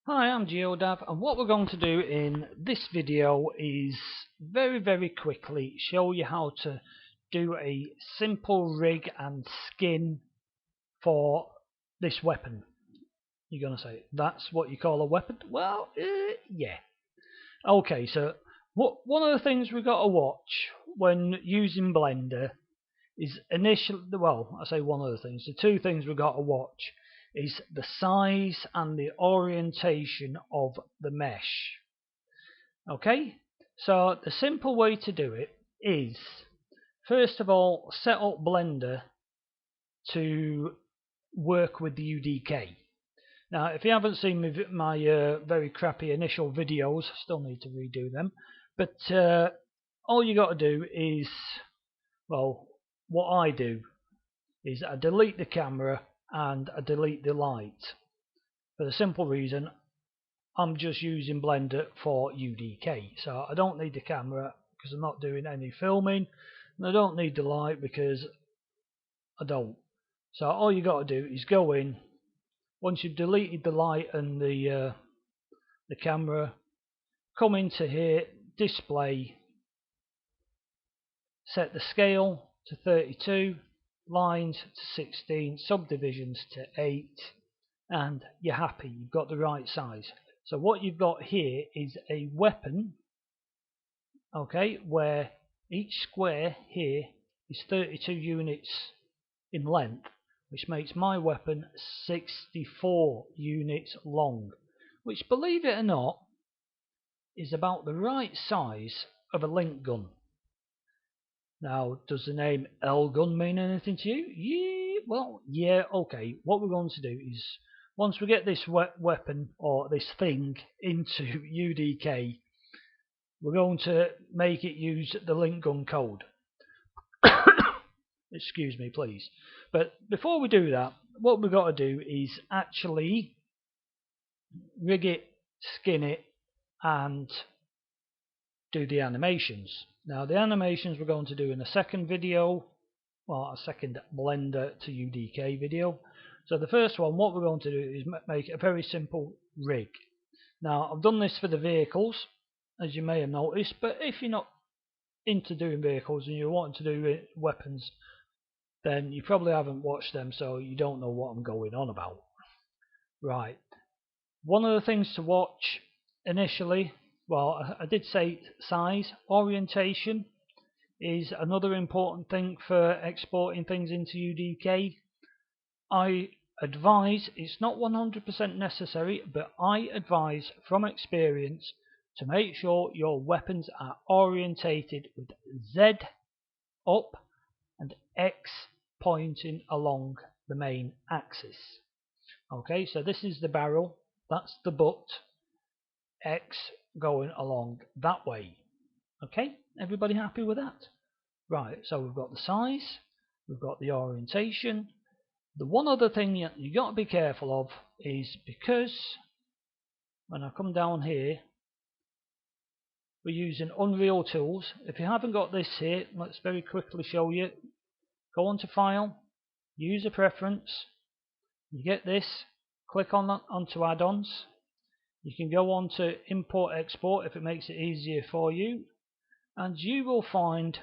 Hi, I'm GeoDav, and what we're going to do in this video is very quickly show you how to do a simple rig and skin for this weapon. You're going to say, that's what you call a weapon? Well, yeah. Okay, so one of the things we've got to watch when using Blender is well, I say one of the things, the two things we've got to watch is the size and the orientation of the mesh. Okay, so the simple way to do it is, first of all, set up Blender to work with the UDK. Now, if you haven't seen my very crappy initial videos, still need to redo them, but all you got to do is, well, what I do is I delete the camera and I delete the light, for the simple reason I'm just using Blender for UDK, so I don't need the camera because I'm not doing any filming, and I don't need the light because I don't. So all you got to do is go in, once you've deleted the light and the camera, come into here, display, set the scale to 32, lines to 16, subdivisions to 8, and you're happy, you've got the right size. So what you've got here is a weapon, okay, where each square here is 32 units in length, which makes my weapon 64 units long, which, believe it or not, is about the right size of a link gun. Now, does the name L gun mean anything to you? Yeah, well, yeah, okay. What we're going to do is, once we get this weapon or this thing into UDK, we're going to make it use the link gun code. Excuse me, please. But before we do that, what we've got to do is actually rig it, skin it, and do the animations. Now, the animations we're going to do in a second video, well, a second Blender to UDK video. So the first one, what we're going to do is make a very simple rig. Now, I've done this for the vehicles, as you may have noticed, but if you're not into doing vehicles and you want to do weapons, then you probably haven't watched them, so you don't know what I'm going on about. Right. One of the things to watch initially, well, I did say size, orientation is another important thing for exporting things into UDK. I advise, it's not 100% necessary, but I advise from experience to make sure your weapons are orientated with Z up and X pointing along the main axis. Okay, so this is the barrel, that's the butt, X going along that way. Okay, everybody happy with that? Right, so we've got the size, we've got the orientation. The one other thing you got to be careful of is, because when I come down here, we're using Unreal Tools. If you haven't got this here, let's very quickly show you. Go onto File, User Preference, you get this, click on that onto Add-ons. You can go on to Import Export if it makes it easier for you, and you will find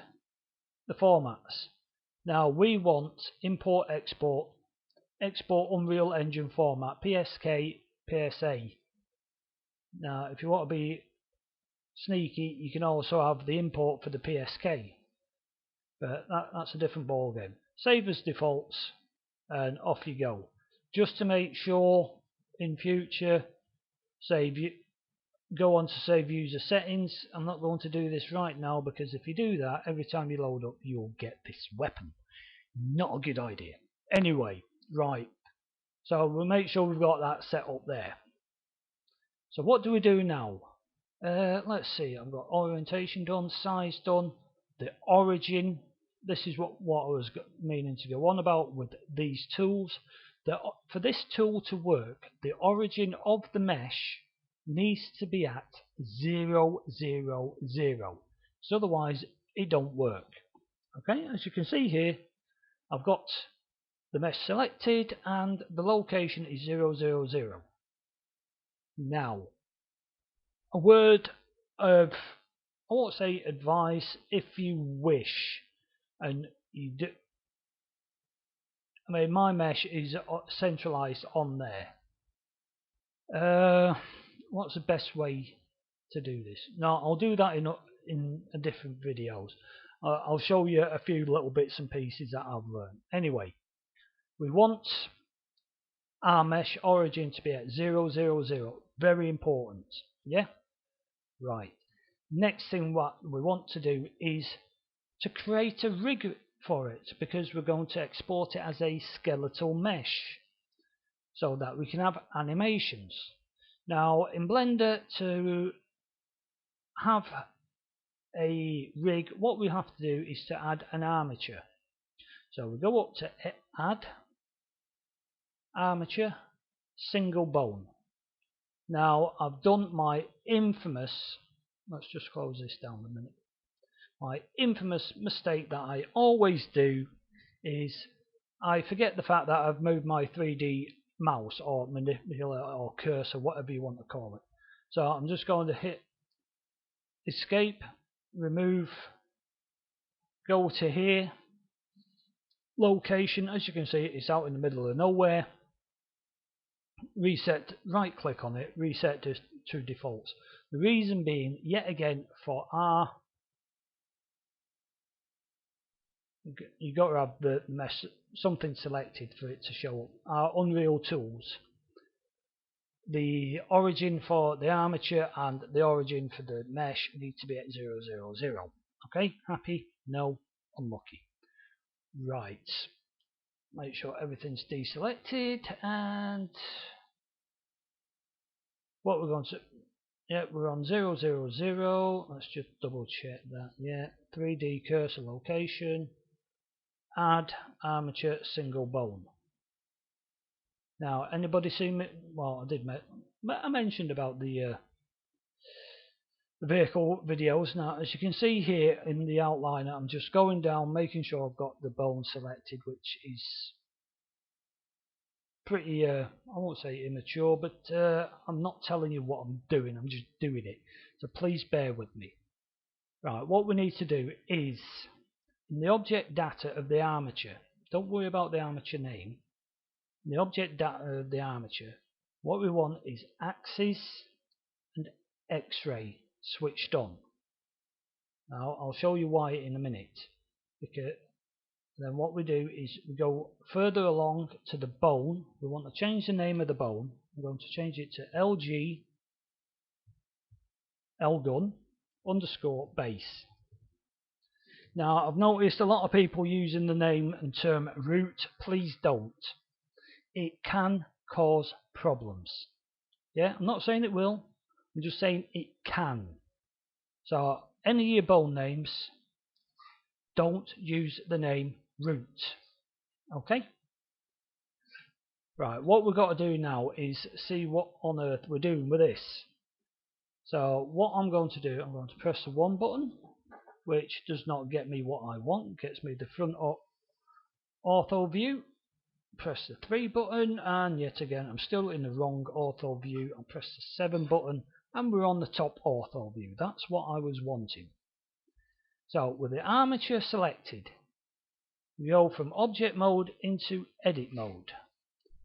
the formats. Now we want Import Export, Export Unreal Engine Format, PSK, PSA. Now if you want to be sneaky, you can also have the import for the PSK, but that's a different ball game. Save as defaults and off you go. Just to make sure in future, go on to save user settings. I'm not going to do this right now, because if you do that, every time you load up you'll get this weapon. Not a good idea. Anyway, right, so we'll make sure we've got that set up there. So what do we do now? Let's see, I've got orientation done, size done, the origin. This is what I was meaning to go on about with these tools. For this tool to work, the origin of the mesh needs to be at 0, 0, 0. So otherwise it don't work. Okay, as you can see here, I've got the mesh selected and the location is 0, 0, 0. Now, a word of, I won't say advice, if you wish, and you do. I mean, my mesh is centralized on there. What's the best way to do this? No, I'll do that in a different videos. I'll show you a few little bits and pieces that I've learned. Anyway, we want our mesh origin to be at 0, 0, 0. Very important. Yeah? Right. Next thing what we want to do is to create a rig for it, because we're going to export it as a skeletal mesh so that we can have animations. Now in Blender, to have a rig, what we have to do is to add an armature. So we go up to add armature, single bone. Now I've done my infamous, let's just close this down a minute. My infamous mistake that I always do is I forget the fact that I've moved my 3D mouse or manipulator or cursor, whatever you want to call it. So I'm just going to hit escape, remove, go to here, location. As you can see, it's out in the middle of nowhere. Reset, right click on it, reset to defaults. The reason being, yet again, for our, you got to have the mesh, something selected for it to show up. Our Unreal tools, the origin for the armature and the origin for the mesh need to be at 0, 0, 0. Okay, happy? No, unlucky. Right, make sure everything's deselected, and what we're going to, yeah, we're on 0, 0, 0. Let's just double check that. Yeah, 3D cursor location, add armature single bone. Now, anybody seen me? Well, I mentioned about the vehicle videos. Now, as you can see here in the outline, I'm just going down, making sure I've got the bone selected, which is pretty, I won't say immature, but I'm not telling you what I'm doing, I'm just doing it. So please bear with me. Right, what we need to do is, in the object data of the armature, don't worry about the armature name, in the object data of the armature, what we want is axis and X-ray switched on. Now I'll show you why in a minute. Because then what we do is we go further along to the bone. We want to change the name of the bone. I'm going to change it to LG Lgun underscore base. Now I've noticed a lot of people using the name and term root. Please don't. It can cause problems. Yeah, I'm not saying it will. I'm just saying it can. So any of your bone names, don't use the name root. Okay? Right, what we've got to do now is see what on earth we're doing with this. So what I'm going to do, I'm going to press the 1 button, which does not get me what I want, gets me the front ortho view. Press the 3 button, and yet again I'm still in the wrong ortho view. I press the 7 button and we're on the top ortho view. That's what I was wanting. So with the armature selected, we go from object mode into edit mode.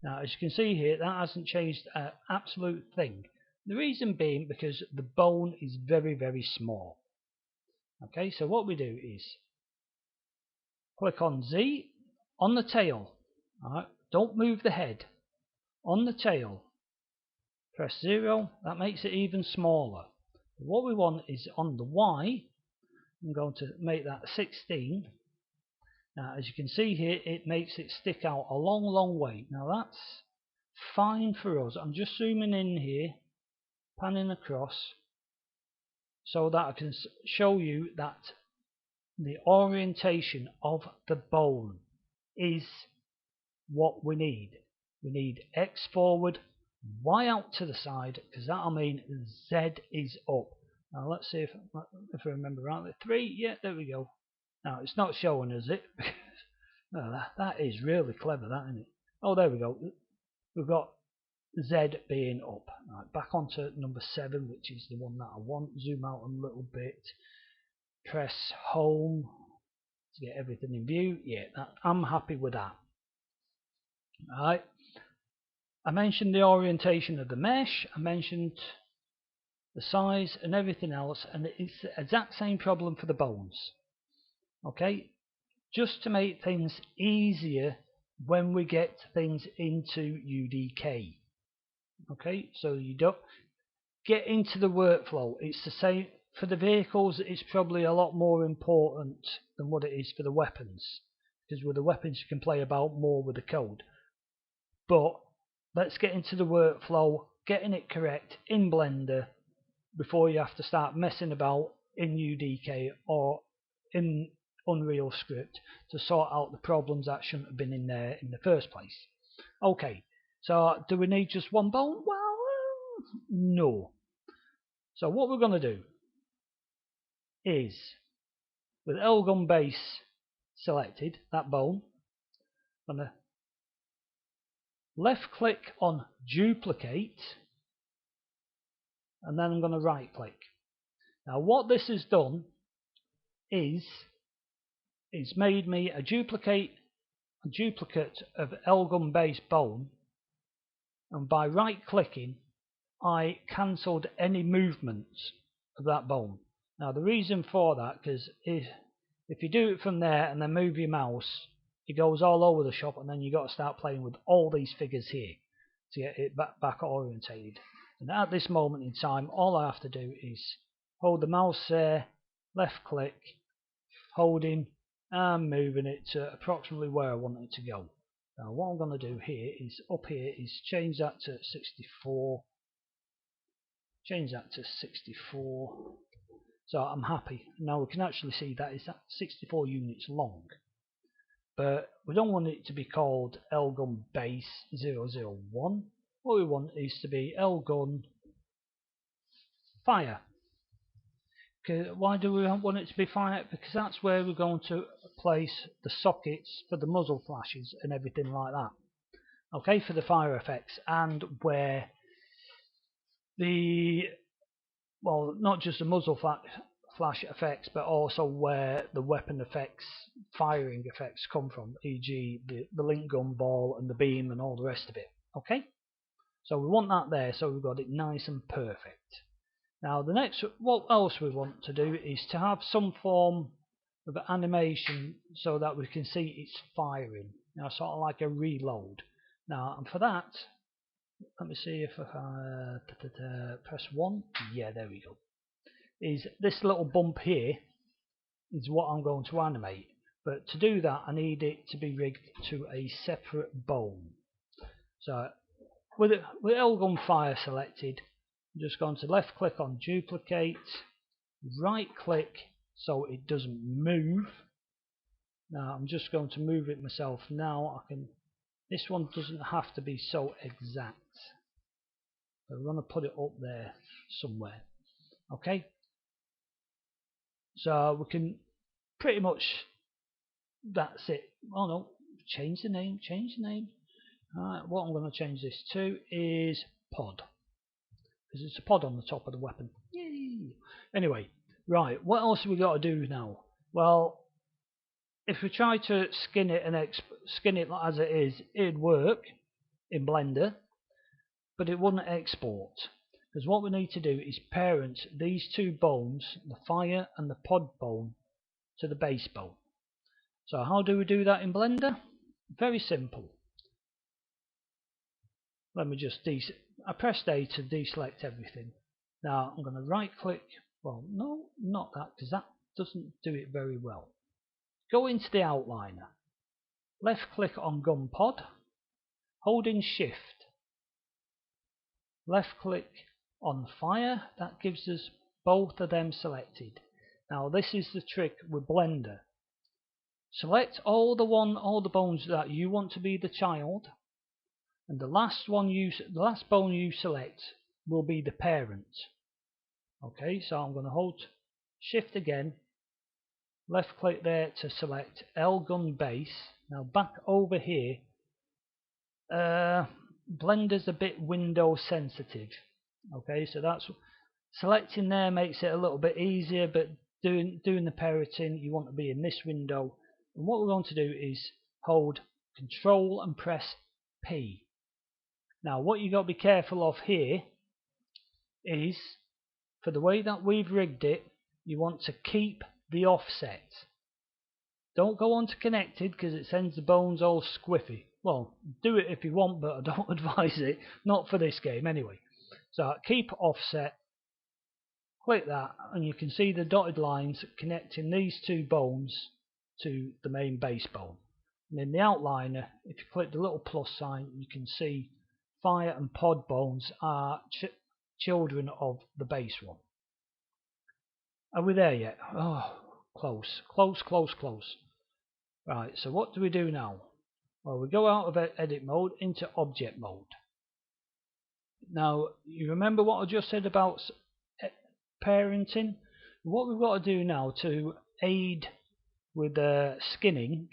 Now as you can see here, that hasn't changed an absolute thing. The reason being because the bone is very, very small. Okay, so what we do is click on Z on the tail. Alright, don't move the head. On the tail, press 0, that makes it even smaller. What we want is on the Y, I'm going to make that 16. Now as you can see here, it makes it stick out a long, long way. Now that's fine for us. I'm just zooming in here, panning across, so that I can show you that the orientation of the bone is what we need. We need X forward, Y out to the side, because that'll mean Z is up. Now let's see if I remember rightly. 3, yeah, there we go. Now it's not showing us it. No, that is really clever, that, isn't it? Oh, there we go. We've got Z being up. Right, back onto number 7, which is the one that I want. Zoom out a little bit. Press home to get everything in view. Yeah, I'm happy with that. Alright. I mentioned the orientation of the mesh. I mentioned the size and everything else, and it's the exact same problem for the bones. Okay, just to make things easier when we get things into UDK. Okay, so you don't get into the workflow. It's the same for the vehicles. It's probably a lot more important than what it is for the weapons, because with the weapons you can play about more with the code. But let's get into the workflow, getting it correct in Blender before you have to start messing about in UDK or in Unreal Script to sort out the problems that shouldn't have been in there in the first place. Okay, so do we need just one bone? Well, no. So what we're going to do is, with L-gun base selected, that bone, I'm going to left click on duplicate, and then I'm going to right click. Now what this has done is it's made me a duplicate of L-gun base bone, and by right clicking I cancelled any movements of that bone. Now the reason for that, because if you do it from there and then move your mouse, it goes all over the shop, and then you got to start playing with all these figures here to get it back orientated. And at this moment in time, all I have to do is hold the mouse there, left click, holding and moving it to approximately where I want it to go. Now what I'm going to do here is up here is change that to 64. Change that to 64. So I'm happy. Now we can actually see that is 64 units long. But we don't want it to be called L-gun base 001. What we want is to be L-gun fire. Why do we want it to be fire? Because that's where we're going to place the sockets for the muzzle flashes and everything like that. Okay, for the fire effects, and where the, well, not just the muzzle flash effects, but also where the weapon effects, firing effects come from, e.g. the link gun ball and the beam and all the rest of it. Okay, so we want that there, so we've got it nice and perfect. Now the next, what else we want to do is to have some form of animation so that we can see it's firing. Now sort of like a reload. Now, and for that, let me see if I press 1. Yeah, there we go. Is this little bump here is what I'm going to animate. But to do that, I need it to be rigged to a separate bone. So with L-gun fire selected, I'm just going to left click on duplicate, right click so it doesn't move. Now I'm just going to move it myself. Now I can. This one doesn't have to be so exact. So we're going to put it up there somewhere. Okay. So we can pretty much. That's it. Oh no! Change the name. Change the name. Alright, what I'm going to change this to is pod, because it's a pod on the top of the weapon. Yay! Anyway, right, what else have we got to do now? Well, if we try to skin it and skin it as it is, it'd work in Blender, but it wouldn't export. Because what we need to do is parent these two bones, the fire and the pod bone, to the base bone. So how do we do that in Blender? Very simple. Let me just I pressed A to deselect everything. Now I'm going to right click. Well, no, not that, because that doesn't do it very well. Go into the outliner. Left click on gun pod. Holding shift. Left click on fire. That gives us both of them selected. Now this is the trick with Blender. Select all the bones that you want to be the child, and the last bone you select will be the parent. Okay, so I'm going to hold shift again, left click there to select L-gun base. Now back over here, Blender's a bit window sensitive. Okay, so that's selecting there makes it a little bit easier, but doing the parroting, you want to be in this window. And what we're going to do is hold Control and press P. Now what you got to be careful of here is, for the way that we've rigged it, you want to keep the offset. Don't go on to connected because it sends the bones all squiffy. Well, do it if you want, but I don't advise it. Not for this game anyway. So keep offset, click that, and you can see the dotted lines connecting these two bones to the main base bone. And in the outliner, if you click the little plus sign, you can see fire and pod bones are children of the base one. Are we there yet? Oh, close, close, close, close. Right, so what do we do now? Well, we go out of edit mode into object mode. Now, you remember what I just said about parenting? What we've got to do now to aid with skinning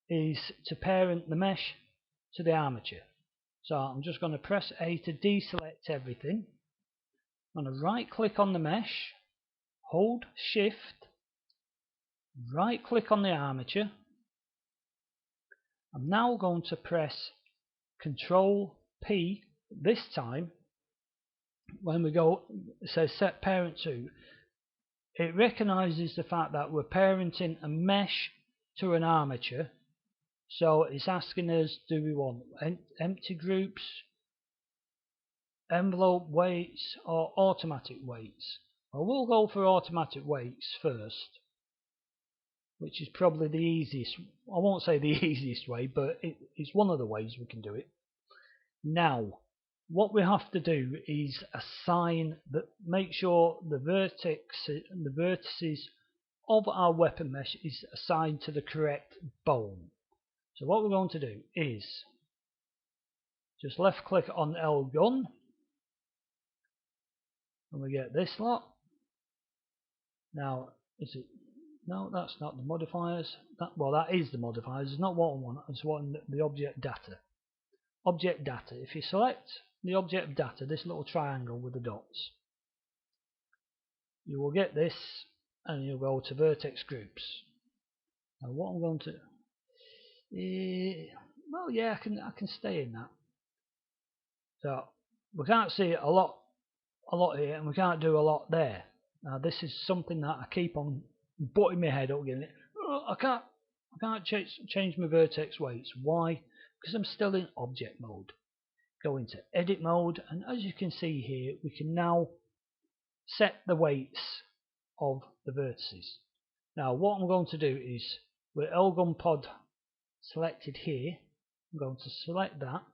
is to parent the mesh to the armature. So I'm just going to press A to deselect everything. I'm going to right click on the mesh, hold shift, right click on the armature. I'm now going to press Control P this time. When we go, it says set parent to, it recognizes the fact that we're parenting a mesh to an armature. So it's asking us, do we want empty groups, envelope weights, or automatic weights? Well, we'll go for automatic weights first, which is probably the easiest. I won't say the easiest way, but it's one of the ways we can do it. Now, what we have to do is assign make sure the vertices of our weapon mesh is assigned to the correct bone. So what we're going to do is just left click on L gun, and we get this lot. Now, is it? No, that's not the modifiers. That is the modifiers. It's not what I want. I just want the object data. Object data. If you select the object data, this little triangle with the dots, you will get this, and you'll go to vertex groups. Now, what I'm going to, well, yeah, I can stay in that. So we can't see it a lot here, and we can't do a lot there. Now, this is something that I keep on butting my head up getting it. Oh, I can't change my vertex weights. Why? Because I'm still in object mode. Go into edit mode, and as you can see here, we can now set the weights of the vertices. Now, what I'm going to do is, with L-gun pod selected here, I'm going to select that,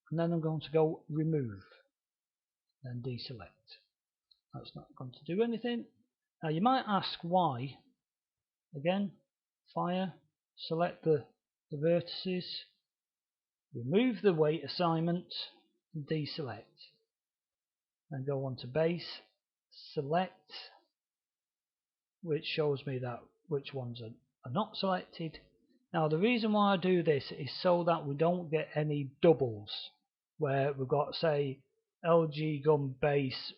and then I'm going to go remove, then deselect. That's not going to do anything. Now, you might ask why. Again, fire, select the vertices, remove the weight assignment, and deselect. Then go on to base, select, which shows me that which ones are not selected. Now, the reason why I do this is so that we don't get any doubles where we've got, say, LG gun base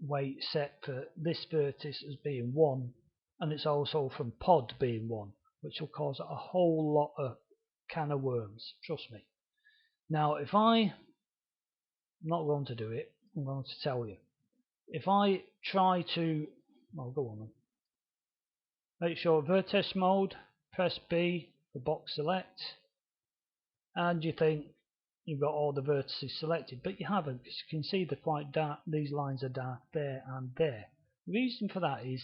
weight set for this vertex as being 1, and it's also from pod being 1, which will cause a whole lot of can of worms, trust me. Now, if I'm not going to do it, I'm going to tell you. If I try to, well, go on then. Make sure vertex mode, press B for box select, and you think you've got all the vertices selected, but you haven't, because you can see they're quite dark. These lines are dark there and there. The reason for that is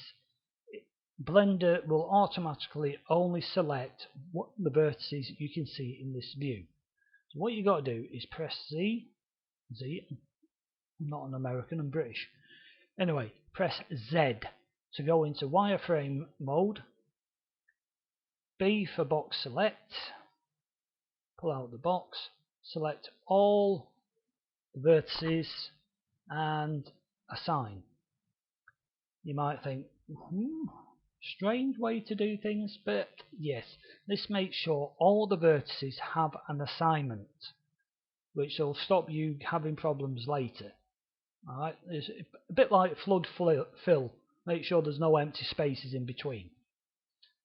Blender will automatically only select what the vertices you can see in this view. So what you've got to do is press Z. I'm not an American, I'm British. Anyway, press Z to go into wireframe mode. B for box select. Pull out the box. Select all the vertices and assign. You might think, strange way to do things, but yes, this makes sure all the vertices have an assignment, which will stop you having problems later. Alright, it's a bit like flood fill. Make sure there's no empty spaces in between.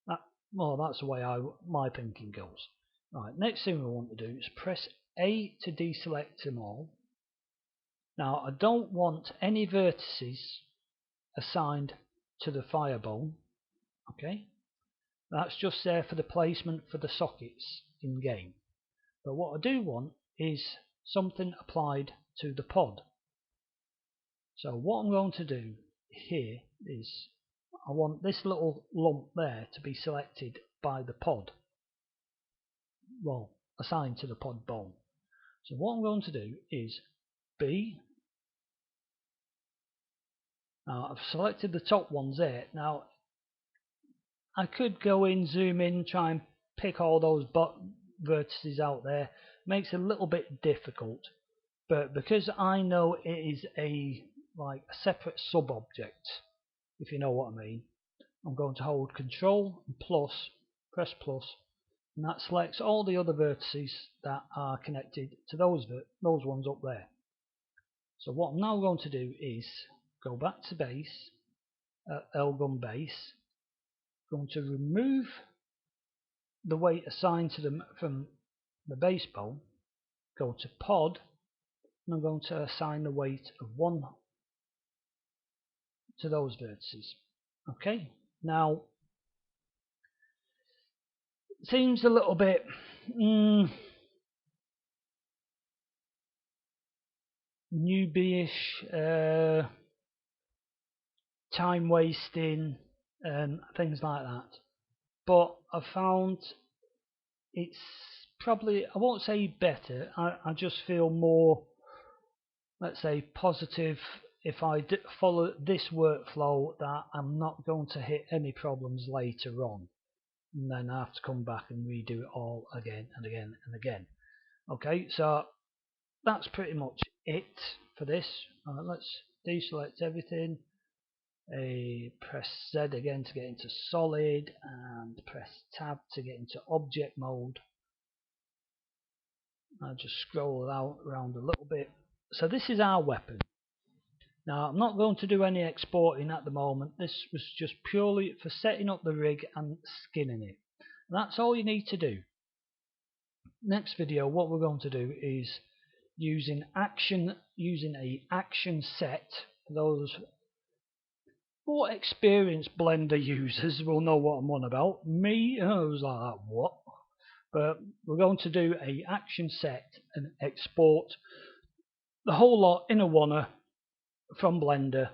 That's the way my thinking goes. Right, next thing we want to do is press A to deselect them all. Now I don't want any vertices assigned to the fireball. Okay, that's just there for the placement for the sockets in game. But what I do want is something applied to the pod. So what I'm going to do here is I want this little lump there to be selected by the pod. Well, assigned to the pod bone. So what I'm going to do is B. Now I've selected the top ones there. Now I could go in, zoom in, try and pick all those vertices out there. Makes it a little bit difficult, but because I know it is a separate sub object, if you know what I mean, I'm going to hold Control and press plus, and that selects all the other vertices that are connected to those ones up there. So what I'm now going to do is go back to base, L-gun base. I'm going to remove the weight assigned to them from the base bone, go to pod, and I'm going to assign the weight of 1 to those vertices. Okay, now it seems a little bit newbie-ish, time wasting and things like that, but I've found it's probably, I won't say better, I just feel more, let's say, positive if I follow this workflow, that I'm not going to hit any problems later on, and then I have to come back and redo it all again and again and again. Okay, so that's pretty much it for this. Let's deselect everything. Press Z again to get into solid, and press tab to get into object mode. I'll just scroll around a little bit. So this is our weapon. Now I'm not going to do any exporting at the moment. This was just purely for setting up the rig and skinning it. And that's all you need to do. Next video, what we're going to do is using a action set. Those more experienced Blender users will know what I'm on about. Me, I was like, what? But we're going to do a action set and export the whole lot in a wanna from Blender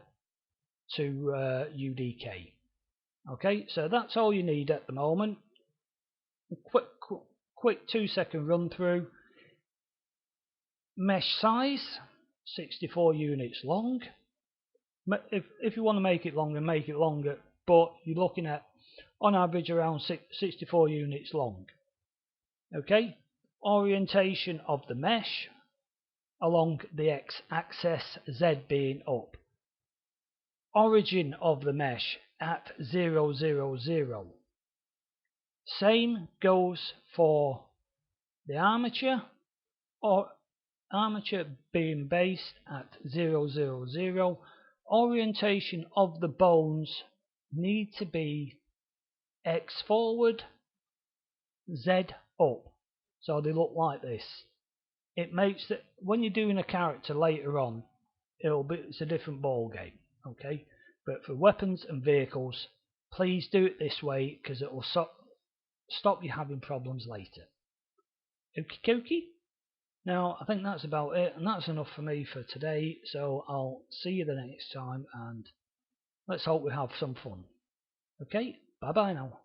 to UDK. Okay, so that's all you need at the moment. A quick 2-second run through. Mesh size 64 units long. If you want to make it longer, but you're looking at on average around 64 units long. Okay, orientation of the mesh along the x-axis, Z being up. Origin of the mesh at 0, 0, 0. Same goes for the armature, or armature being based at 0, 0, 0. Orientation of the bones need to be X forward, Z up, so they look like this. It makes it, when you're doing a character later on, it's a different ball game. Okay, but for weapons and vehicles, please do it this way, because it will stop you having problems later. Okie dokie. Now I think that's about it, and that's enough for me for today, so I'll see you the next time, and let's hope we have some fun. Okay, bye bye now.